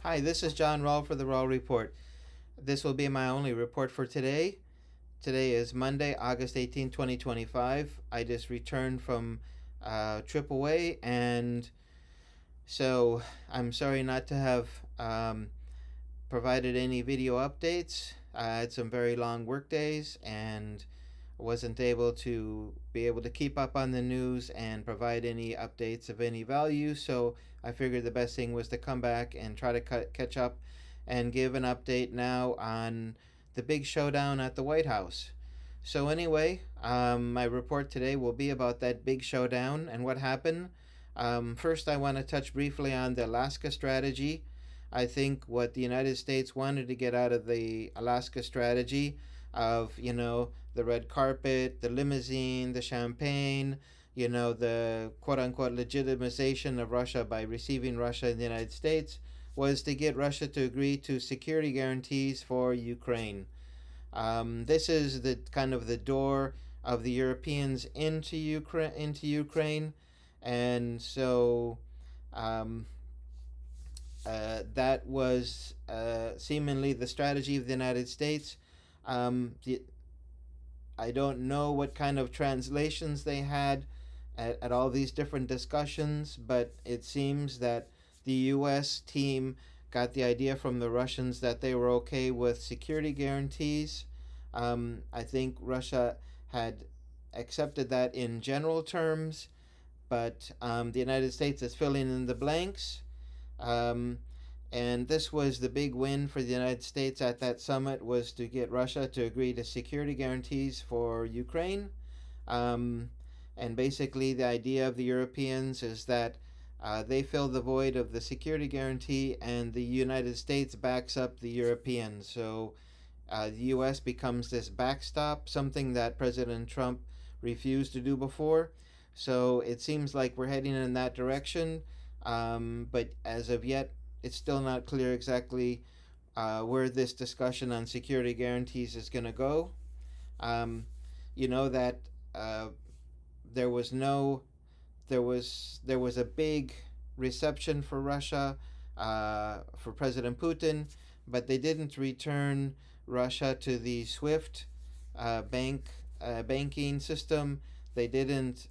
Hi, this is John Rowell for the Rowell Report. This will be my only report for today. Today is Monday, August 18, 2025. I just returned from a trip away, and so I'm sorry not to have provided any video updates. I had some very long work days and wasn't able to be able to keep up on the news and provide any updates of any value. So I figured the best thing was to come back and try to catch up and give an update now on the big showdown at the White House. So anyway, my report today will be about that big showdown and what happened. First, I want to touch briefly on the Alaska strategy. I think what the United States wanted to get out of the Alaska strategy of, the red carpet, the limousine, the champagne, the quote unquote legitimization of Russia by receiving Russia in the United States was to get Russia to agree to security guarantees for Ukraine. This is the kind of the door of the Europeans into Ukraine, and so um, that was seemingly the strategy of the United States. I don't know what kind of translations they had at all these different discussions, but it seems that the U.S. team got the idea from the Russians that they were okay with security guarantees. I think Russia had accepted that in general terms, but the United States is filling in the blanks. Um, and this was the big win for the United States at that summit, was to get Russia to agree to security guarantees for Ukraine. Um, and basically, the idea of the Europeans is that they fill the void of the security guarantee, and the United States backs up the Europeans. So the U.S. becomes this backstop, something that President Trump refused to do before. So it seems like we're heading in that direction. But as of yet, it's still not clear exactly where this discussion on security guarantees is going to go. Um, you know that uh, there was no there was a big reception for Russia for President Putin, but they didn't return Russia to the SWIFT banking system. They didn't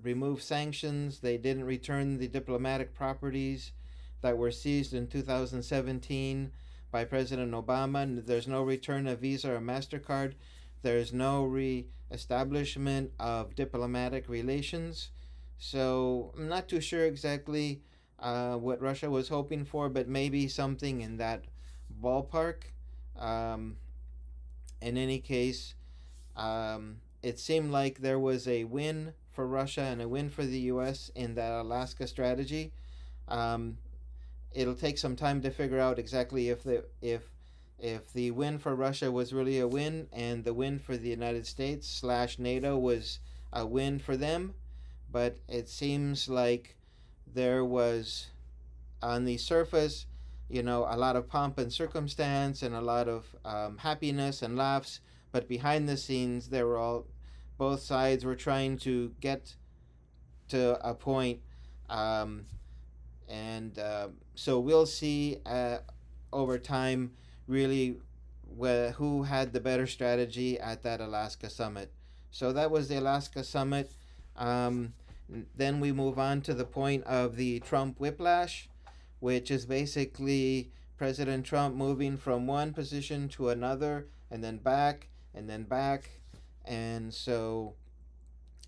remove sanctions. They didn't return the diplomatic properties that were seized in 2017 by President Obama. There's no return of Visa or MasterCard. There's no re-establishment of diplomatic relations. So I'm not too sure exactly what Russia was hoping for, but maybe something in that ballpark. Um, in any case, it seemed like there was a win for Russia and a win for the U.S. in that Alaska strategy. Um, it'll take some time to figure out exactly if the win for Russia was really a win, and the win for the United States slash NATO was a win for them. But it seems like there was, on the surface, a lot of pomp and circumstance and a lot of happiness and laughs. But behind the scenes, both sides were trying to get to a point, um, and so we'll see over time, really, who had the better strategy at that Alaska summit. So that was the Alaska summit. Um, then we move on to the point of the Trump whiplash, which is basically President Trump moving from one position to another and then back and then back. And so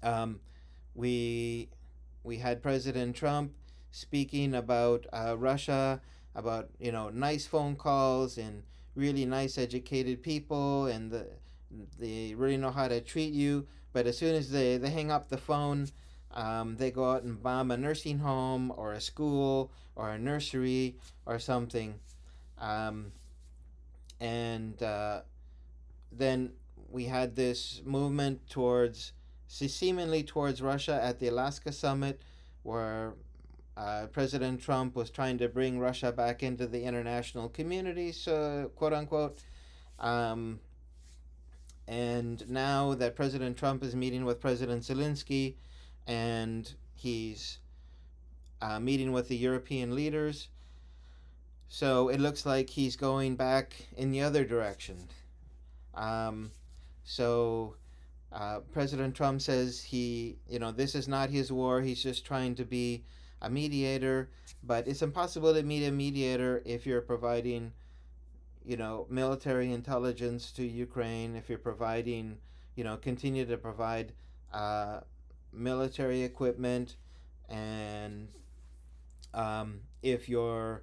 um, we we had President Trump speaking about Russia, about nice phone calls and really nice educated people, and they really know how to treat you. But as soon as they hang up the phone, they go out and bomb a nursing home or a school or a nursery or something. Um, and then we had this movement seemingly towards Russia at the Alaska summit, where President Trump was trying to bring Russia back into the international community, so quote unquote. Um, and now that President Trump is meeting with President Zelenskyy, and he's meeting with the European leaders, So it looks like he's going back in the other direction. Um, so President Trump says this is not his war. He's just trying to be a mediator. But it's impossible to meet a mediator if you're providing, military intelligence to Ukraine, if you're providing, continue to provide uh, military equipment, and if you're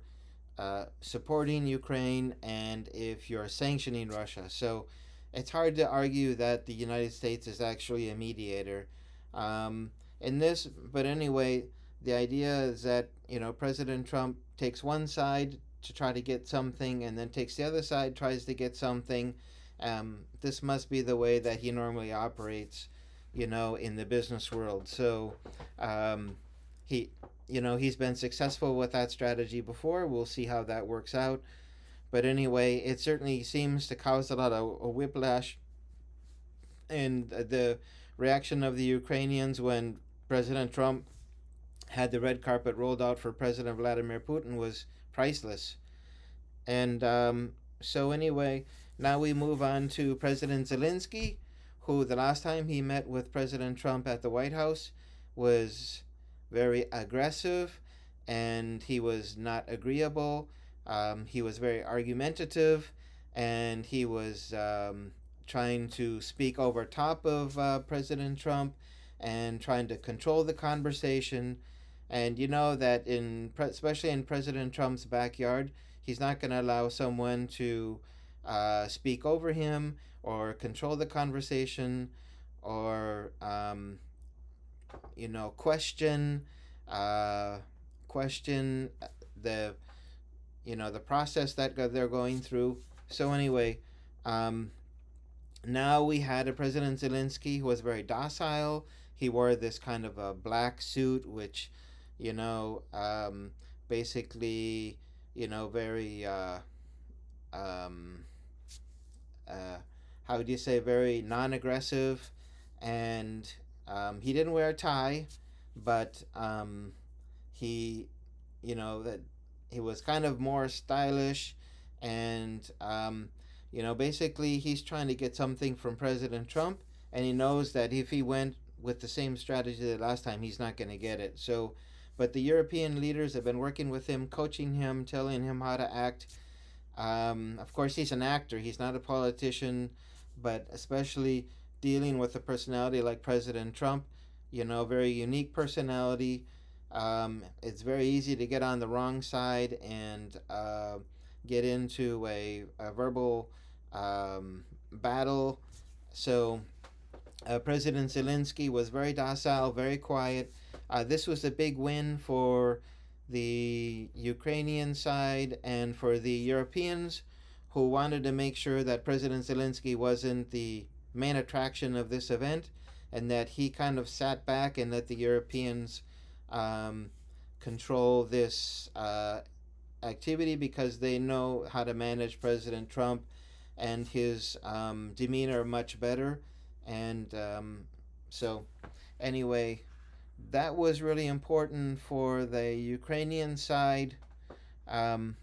supporting Ukraine and if you're sanctioning Russia. So it's hard to argue that the United States is actually a mediator in this. But anyway, the idea is that President Trump takes one side to try to get something, and then takes the other side, tries to get something. This must be the way that he normally operates, in the business world. So he he's been successful with that strategy before. We'll see how that works out. But anyway, it certainly seems to cause a lot of whiplash in the reaction of the Ukrainians when President Trump had the red carpet rolled out for President Vladimir Putin was priceless. And so anyway, now we move on to President Zelenskyy, who the last time he met with President Trump at the White House was very aggressive, and he was not agreeable. He was very argumentative, and he was trying to speak over top of President Trump and trying to control the conversation. And you know that especially in President Trump's backyard, he's not going to allow someone to speak over him or control the conversation or question question the the process that they're going through. So anyway, um, now we had a President Zelenskyy who was very docile. He wore this kind of a black suit, which you know um, basically very um, uh, how would you say, very non-aggressive. And he didn't wear a tie, but he that he was kind of more stylish. And basically he's trying to get something from President Trump, and he knows that if he went with the same strategy that last time, he's not going to get it. So but the European leaders have been working with him, coaching him, telling him how to act. Of course, he's an actor, he's not a politician, but especially dealing with a personality like President Trump, very unique personality. It's very easy to get on the wrong side and get into a verbal battle. So President Zelenskyy was very docile, very quiet. This was a big win for the Ukrainian side and for the Europeans, who wanted to make sure that President Zelenskyy wasn't the main attraction of this event, and that he kind of sat back and let the Europeans control this activity, because they know how to manage President Trump and his demeanor much better. And so, anyway, that was really important for the Ukrainian side. Um,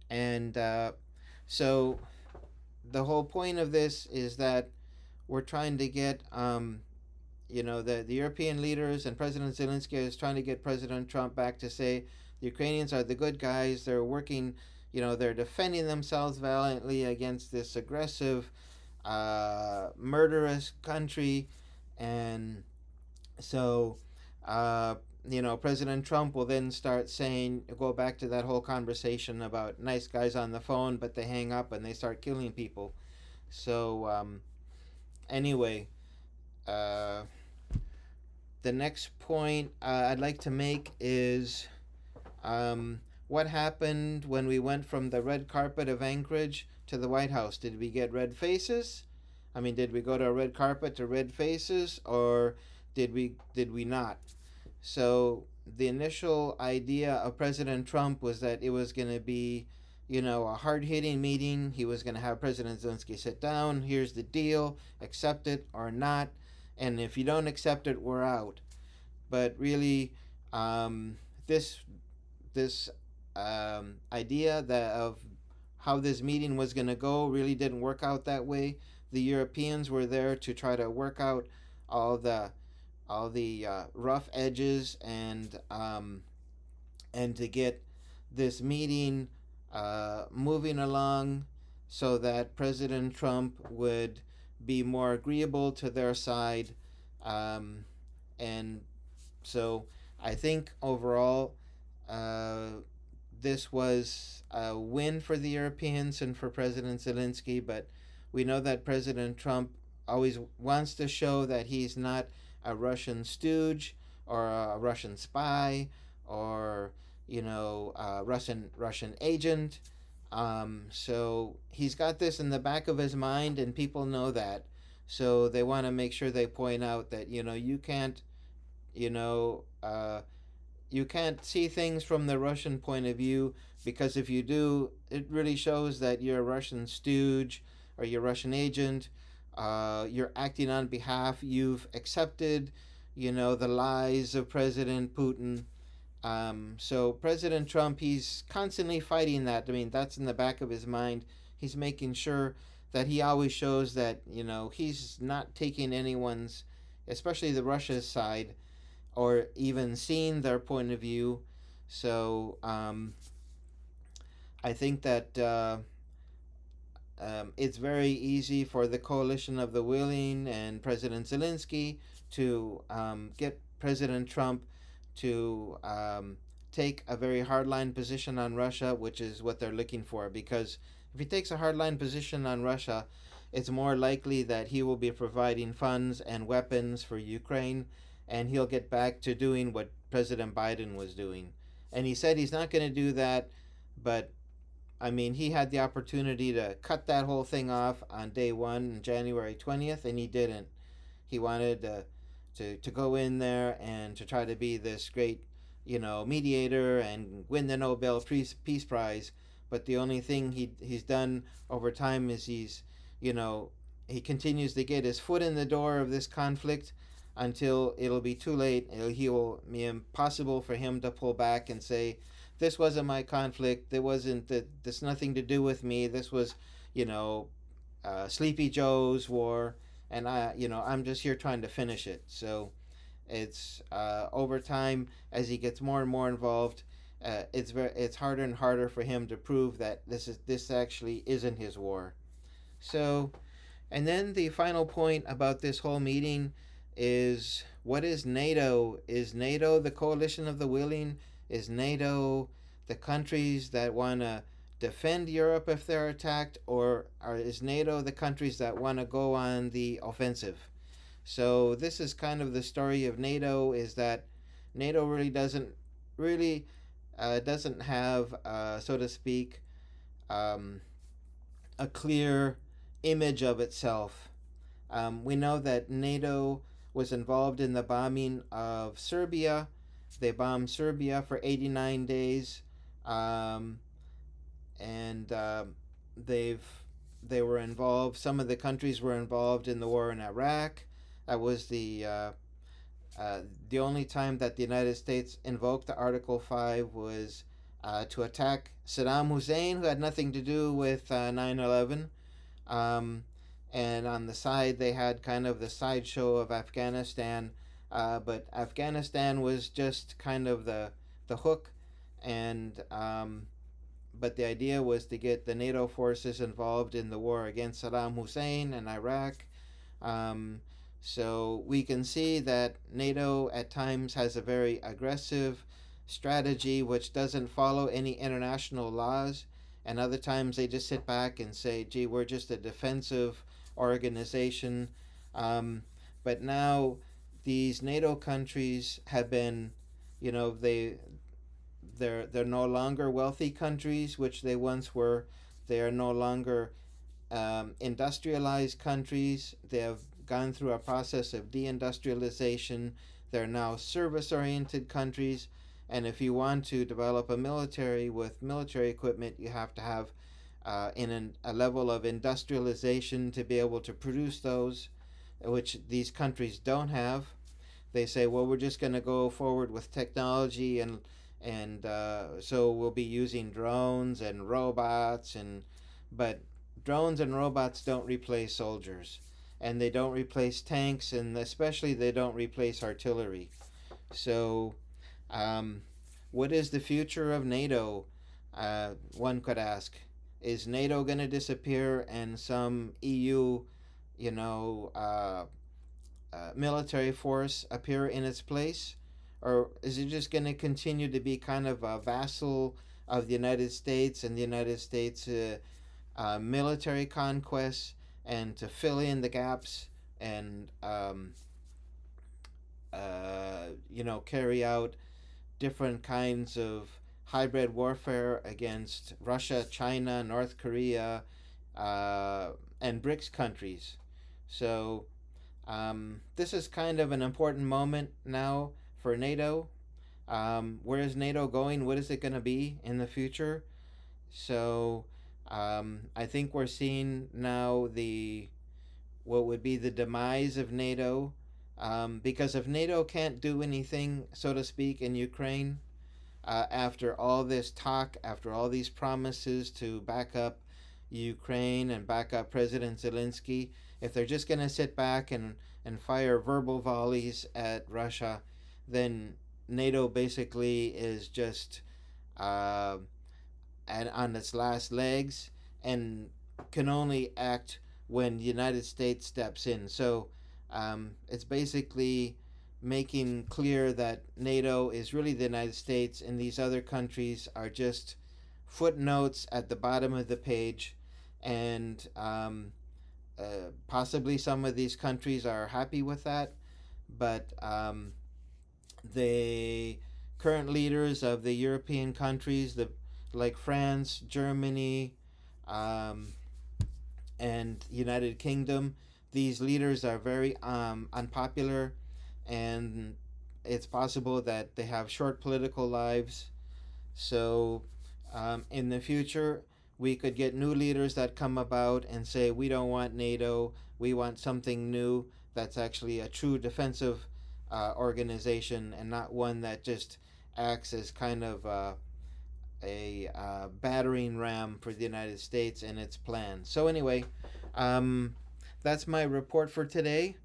and so, the whole point of this is that we're trying to get, the European leaders and President Zelenskyy is trying to get President Trump back to say the Ukrainians are the good guys. They're working, they're defending themselves valiantly against this aggressive, murderous country. And so, President Trump will then start saying, go back to that whole conversation about nice guys on the phone, but they hang up and they start killing people. So, anyway, uh, the next point I'd like to make is what happened when we went from the red carpet of Anchorage to the White House. Did we get red faces? I mean, did we go to a red carpet to red faces, or did we not? So the initial idea of President Trump was that it was going to be, a hard-hitting meeting. He was going to have President Zelenskyy sit down. Here's the deal: accept it or not, and if you don't accept it, we're out. But really, this idea that of how this meeting was going to go really didn't work out that way. The Europeans were there to try to work out all the rough edges and to get this meeting moving along so that President Trump would be more agreeable to their side. Um, and so I think overall, uh, this was a win for the Europeans and for President Zelenskyy, but we know that President Trump always wants to show that he's not a Russian stooge or a Russian spy or a Russian agent. So he's got this in the back of his mind, and people know that. So they want to make sure they point out that you can't you know you can't see things from the Russian point of view, because if you do, it really shows that you're a Russian stooge or you're a Russian agent. You're acting on behalf. You've accepted, the lies of President Putin. So President Trump, he's constantly fighting that. I mean, that's in the back of his mind. He's making sure that he always shows that he's not taking anyone's, especially the Russia's side, or even seeing their point of view. So I think that it's very easy for the coalition of the willing and President Zelenskyy to get President Trump to take a very hardline position on Russia, which is what they're looking for. Because if he takes a hardline position on Russia, it's more likely that he will be providing funds and weapons for Ukraine, and he'll get back to doing what President Biden was doing. And he said he's not going to do that, but I mean, he had the opportunity to cut that whole thing off on day one, January 20th, and he didn't. He wanted to go in there and to try to be this great, mediator and win the Nobel Peace Prize. But the only thing he's done over time is he continues to get his foot in the door of this conflict until it'll be too late. He will be impossible for him to pull back and say, this wasn't my conflict. There wasn't this nothing to do with me. This was, Sleepy Joe's war, and I'm just here trying to finish it. So it's over time, as he gets more and more involved, it's harder and harder for him to prove that this actually isn't his war. So, and then the final point about this whole meeting is, what is NATO? Is NATO the coalition of the willing? Is NATO the countries that want to defend Europe if they're attacked, or is NATO the countries that want to go on the offensive? So this is kind of the story of NATO, is that NATO really doesn't have, so to speak, a clear image of itself. We know that NATO was involved in the bombing of Serbia. They bombed Serbia for 89 days, and they were involved. Some of the countries were involved in the war in Iraq. That was the only time that the United States invoked the Article 5 was to attack Saddam Hussein, who had nothing to do with 9/11. And on the side, they had kind of the sideshow of Afghanistan. But Afghanistan was just kind of the hook, and but the idea was to get the NATO forces involved in the war against Saddam Hussein and Iraq. So we can see that NATO at times has a very aggressive strategy which doesn't follow any international laws, and other times they just sit back and say, gee, we're just a defensive organization. But now these NATO countries have been, they're no longer wealthy countries, which they once were. They are no longer industrialized countries. They have gone through a process of deindustrialization. They're now service-oriented countries, and if you want to develop a military with military equipment, you have to have a level of industrialization to be able to produce those, which these countries don't have. They say, well, we're just going to go forward with technology and so we'll be using drones and robots, but drones and robots don't replace soldiers, and they don't replace tanks, and especially they don't replace artillery. So, um, what is the future of NATO? One could ask. Is NATO going to disappear and some EU, you know, military force appear in its place? Or is it just going to continue to be kind of a vassal of the United States and the United States military conquests, and to fill in the gaps and carry out different kinds of hybrid warfare against Russia, China, North Korea, and BRICS countries? So this is kind of an important moment now for NATO. Where is NATO going? What is it going to be in the future? So I think we're seeing now what would be the demise of NATO, because if NATO can't do anything, so to speak, in Ukraine, after all this talk, after all these promises to back up Ukraine and back up President Zelenskyy, if they're just going to sit back and fire verbal volleys at Russia, then NATO basically is just on its last legs and can only act when the United States steps in. So it's basically making clear that NATO is really the United States, and these other countries are just footnotes at the bottom of the page. And possibly some of these countries are happy with that, but the current leaders of the European countries, like France, Germany, and United Kingdom, these leaders are very unpopular, and it's possible that they have short political lives. So in the future, we could get new leaders that come about and say, we don't want NATO, we want something new that's actually a true defensive organization, and not one that just acts as kind of a battering ram for the United States and its plans. So anyway, that's my report for today.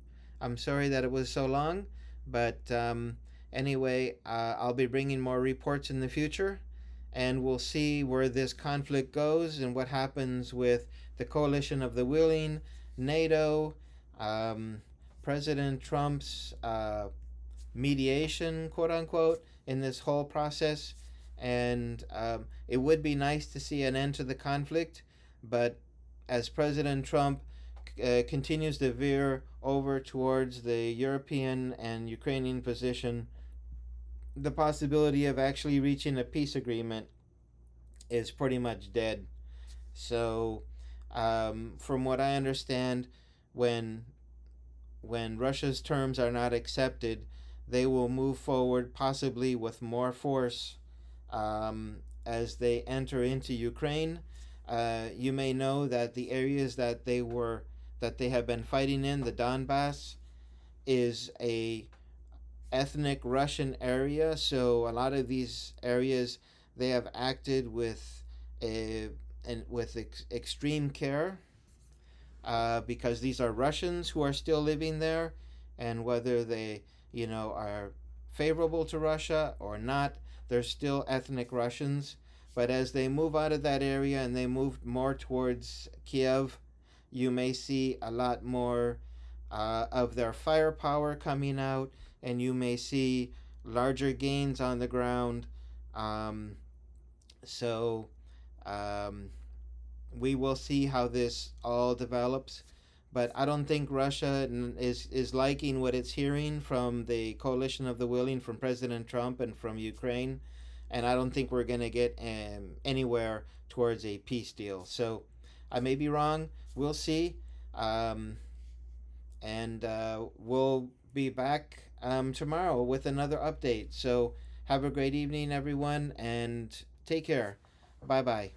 I'm sorry that it was so long, but anyway, I'll be bringing more reports in the future, and we'll see where this conflict goes and what happens with the coalition of the willing, NATO, President Trump's mediation, quote unquote, in this whole process. And it would be nice to see an end to the conflict, but as President Trump continues to veer over towards the European and Ukrainian position, the possibility of actually reaching a peace agreement is pretty much dead. So, from what I understand, when Russia's terms are not accepted, they will move forward possibly with more force as they enter into Ukraine. You may know that the areas that they have been fighting in, the Donbass, is a ethnic Russian area. So a lot of these areas, they have acted with extreme care, because these are Russians who are still living there, and whether they are favorable to Russia or not, they're still ethnic Russians. But as they move out of that area and they move more towards Kiev, you may see a lot more of their firepower coming out, and you may see larger gains on the ground. So we will see how this all develops. But I don't think Russia is liking what it's hearing from the coalition of the willing, from President Trump and from Ukraine. And I don't think we're going to get anywhere towards a peace deal. So I may be wrong. We'll see. And we'll be back tomorrow with another update. So have a great evening, everyone, and take care. Bye-bye.